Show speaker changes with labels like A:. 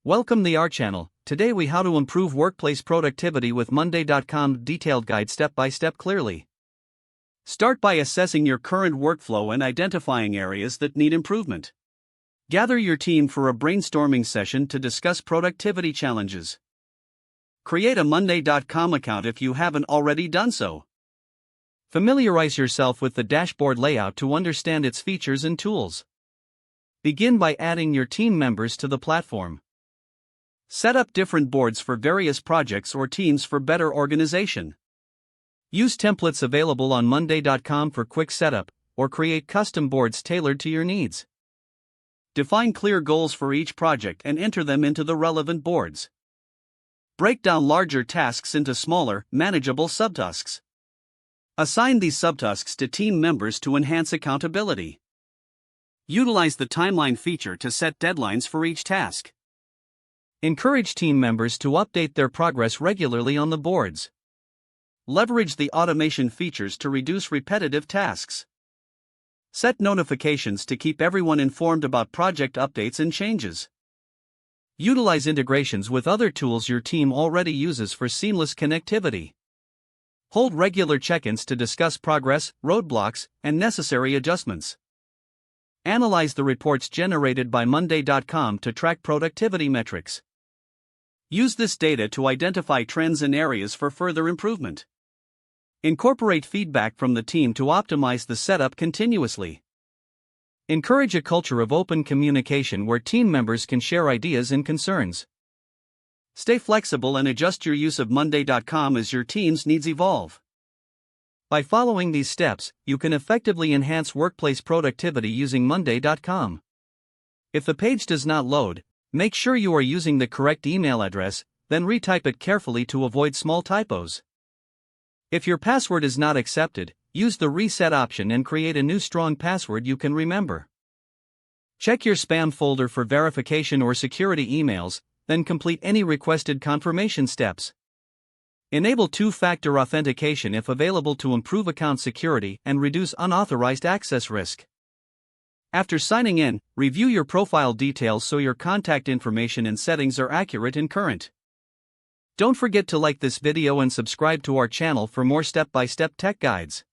A: Welcome to our channel. Today we how to improve workplace productivity with Monday.com detailed guide step by step clearly. Start by assessing your current workflow and identifying areas that need improvement. Gather your team for a brainstorming session to discuss productivity challenges. Create a Monday.com account if you haven't already done so. Familiarize yourself with the dashboard layout to understand its features and tools. Begin by adding your team members to the platform. Set up different boards for various projects or teams for better organization. Use templates available on Monday.com for quick setup, or create custom boards tailored to your needs. Define clear goals for each project and enter them into the relevant boards. Break down larger tasks into smaller, manageable subtasks. Assign these subtasks to team members to enhance accountability. Utilize the timeline feature to set deadlines for each task. Encourage team members to update their progress regularly on the boards. Leverage the automation features to reduce repetitive tasks. Set notifications to keep everyone informed about project updates and changes. Utilize integrations with other tools your team already uses for seamless connectivity. Hold regular check-ins to discuss progress, roadblocks, and necessary adjustments. Analyze the reports generated by Monday.com to track productivity metrics. Use this data to identify trends and areas for further improvement. Incorporate feedback from the team to optimize the setup continuously. Encourage a culture of open communication where team members can share ideas and concerns. Stay flexible and adjust your use of Monday.com as your team's needs evolve. By following these steps, you can effectively enhance workplace productivity using Monday.com. If the page does not load, make sure you are using the correct email address, then retype it carefully to avoid small typos. If your password is not accepted, use the reset option and create a new strong password you can remember. Check your spam folder for verification or security emails, then complete any requested confirmation steps. Enable two-factor authentication if available to improve account security and reduce unauthorized access risk. After signing in, review your profile details so your contact information and settings are accurate and current. Don't forget to like this video and subscribe to our channel for more step-by-step tech guides.